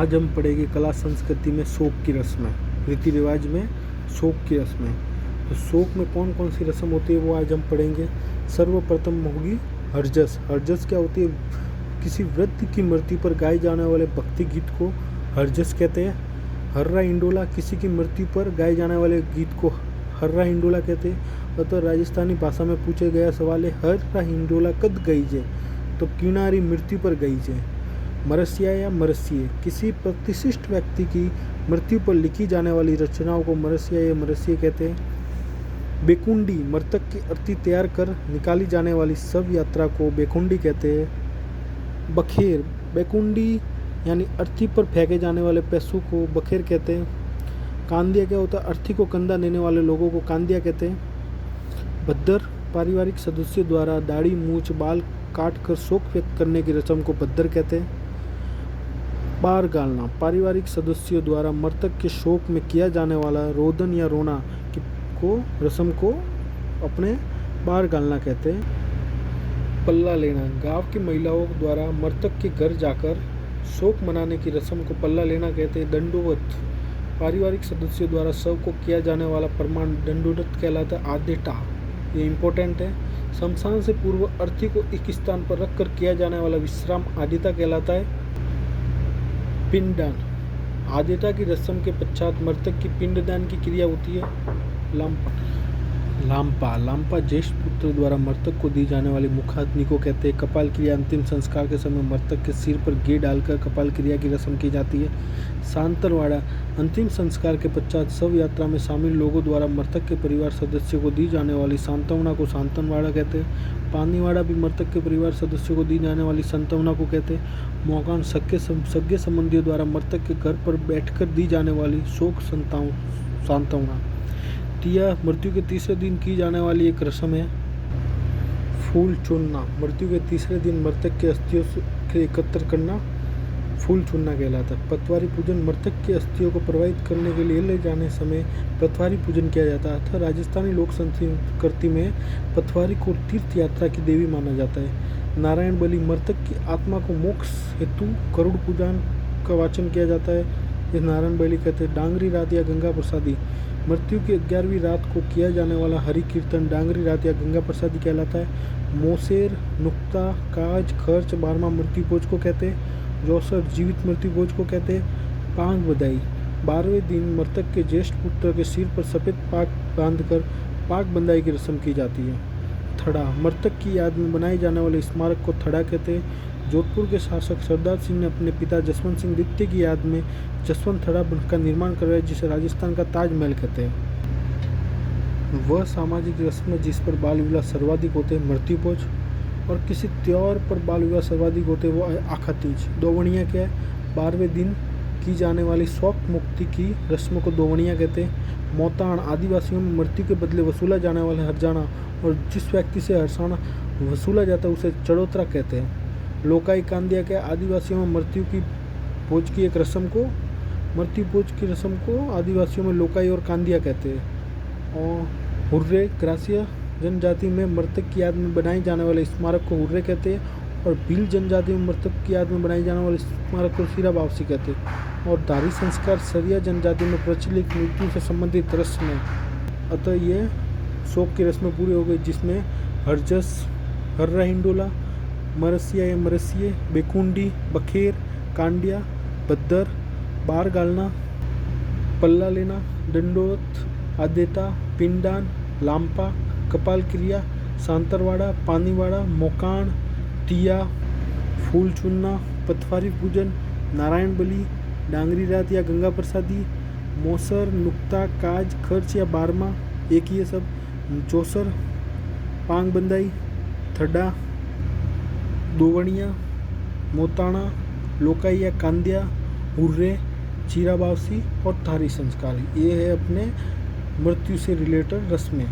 आज हम पढ़ेंगे कला संस्कृति में शोक की रस्में, रीति रिवाज में शोक की रस्में। तो शोक में कौन कौन सी रस्म होती है वो आज हम पढ़ेंगे। सर्वप्रथम होगी हरजस। हरजस क्या होती है? किसी वृद्ध की मृत्यु पर गाए जाने वाले भक्ति गीत को हरजस कहते हैं। हर्रा इंडोला, किसी की मृत्यु पर गाए जाने वाले गीत को हर्रा हिंडोला कहते हैं। अतः राजस्थानी भाषा में पूछे गया सवाल है, हर्रा हिंडोला कद गई जे? तो किनारी मृत्यु पर गई जे। मरसिया या मरसिए, किसी प्रतिष्ठित व्यक्ति की मृत्यु पर लिखी जाने वाली रचनाओं को मरसिया या मरसिए कहते हैं। बेकुंडी, मृतक की अर्थी तैयार कर निकाली जाने वाली शव यात्रा को बेकुंडी कहते हैं। बखेर, बेकुंडी यानी अर्थी पर फेंके जाने वाले पैसों को बखेर कहते हैं। कांदिया क्या होता है? अर्थी को कंधा देने वाले लोगों को कांदिया कहते हैं। भद्दर, पारिवारिक सदस्यों द्वारा दाढ़ी मूछ बाल काट कर शोक व्यक्त करने की रस्म को भद्दर कहते हैं। बार गालना, पारिवारिक सदस्यों द्वारा मृतक के शोक में किया जाने वाला रोदन या रोना को रस्म को अपने बार गालना कहते हैं। पल्ला लेना, गांव की महिलाओं द्वारा मृतक के घर जाकर शोक मनाने की रस्म को पल्ला लेना कहते हैं। दंडोवत, पारिवारिक सदस्यों द्वारा शव को किया जाने वाला प्रमाण दंडोवत कहलाता है। आदेटा, ये इम्पोर्टेंट है। शमशान से पूर्व अर्थी को एक स्थान पर रखकर किया जाने वाला विश्राम आदिता कहलाता है। पिंडदान, आदिता की रस्म के पश्चात मृतक की पिंडदान की क्रिया होती है। लांपा, ज्येष्ठ पुत्र द्वारा मृतक को दी जाने वाली मुखाग्नि को कहते हैं। कपाल क्रिया, अंतिम संस्कार के समय मृतक के सिर पर घी डालकर कपाल क्रिया की रस्म की जाती है। सांतरवाड़ा, अंतिम संस्कार के पश्चात शव यात्रा में शामिल लोगों द्वारा मृतक के परिवार सदस्यों को दी जाने वाली सांत्वना को सांत्वनवाड़ा कहते हैं। पानीवाड़ा भी मृतक के परिवार सदस्यों को दी जाने वाली सांत्वना को कहते हैं। मौकान, सगे संबंधियों द्वारा मृतक के घर पर बैठकर दी जाने वाली शोक सांत्वना। तिया, मृत्यु के तीसरे दिन की जाने वाली एक रस्म है। फूल चुनना, मृत्यु के तीसरे दिन मृतक के अस्थियों के एकत्र करना फूल चुनना कहलाता है। पतवारी पूजन, मृतक के अस्थियों को प्रवाहित करने के लिए ले जाने समय पतवारी पूजन किया जाता है। राजस्थानी लोक संस्कृति में पतवारी को तीर्थ यात्रा की देवी माना जाता है। नारायण बलि, मृतक की आत्मा को मोक्ष हेतु गरुड़ पूजन का वाचन किया जाता है। इस नारायण बलि कहते हैं। डांगरी रात या गंगा प्रसादी, मृत्यु की 11वीं रात को किया जाने वाला हरि कीर्तन डांगरी रात या गंगा प्रसादी कहलाता है। मोसेर, नुक्ता, काज, खर्च, 12वां मृत्यु भोज को कहते हैं। जोसर, जीवित मृत्यु भोज को कहते हैं। पांग बधाई, 12वें दिन मृतक के ज्येष्ठ पुत्र के सिर पर सफ़ेद पाग बांधकर पाग बंधाई की रस्म की जाती है। थड़ा, मृतक की याद में बनाए जाने वाले स्मारक को थड़ा कहते हैं। जोधपुर के शासक सरदार सिंह ने अपने पिता जसवंत सिंह द्वितीय की याद में जसवंत थड़ा का निर्माण करवाया, जिसे राजस्थान का ताजमहल कहते हैं। वह सामाजिक रस्म जिस पर बाल विवाह सर्वाधिक होते हैं, मृत्यु भोज, और किसी त्योहार पर बाल विवाह सर्वाधिक होते हैं वो आखा तीज। दोवणिया क्या है? 12वें दिन की जाने वाली शोक मुक्ति की रस्म को दोवणिया कहते हैं। मोताण, आदिवासियों में मृत्यु के बदले वसूला जाने वाला हर्जाना, और जिस व्यक्ति से हर्षाना वसूला जाता है उसे चड़ोतरा कहते हैं। लोकाई कांदिया क्या? आदिवासियों में मृत्यु की भोज की एक रस्म को मृत्यु भोज की रस्म को आदिवासियों में लोकाई और कांदिया कहते हैं। और हुर्रे, ग्रासिया जनजाति में मृतक की याद में बनाए जाने वाले स्मारक को हुर्रे कहते हैं। और भील जनजाति में मृतक की याद में बनाए जाने वाले स्मारक को सिरा बावसी कहते हैं। और दारी संस्कार सरिया जनजाति में प्रचलित मृत्यु से संबंधित रस्म है। अतः ये शोक की रस्में पूरी हो गई, जिसमें हरजस, हर्रा हिंडोला, मरसिया या मरसिए, बेकुंडी, बखेर, कांडिया, बद्दर, बार गालना, पल्ला लेना, दंडोत, आदेता, पिंडदान, लांपा, कपाल क्रिया, सांतरवाड़ा, पानीवाड़ा, मोकाण, तिया, फूल चुनना, पतवारी पूजन, नारायण बलि, डांगरी रात या गंगा प्रसादी, मोसर, नुक्ता, काज, खर्च या 12वां एक ही है सब। जोसर, पांग बंदाई, थड्डा, दोवणिया, मोताणा, लोकाई या कांदिया, हुर्रे, चीरा बावसी और थारी संस्कार। ये है अपने मृत्यु से रिलेटेड रस्में।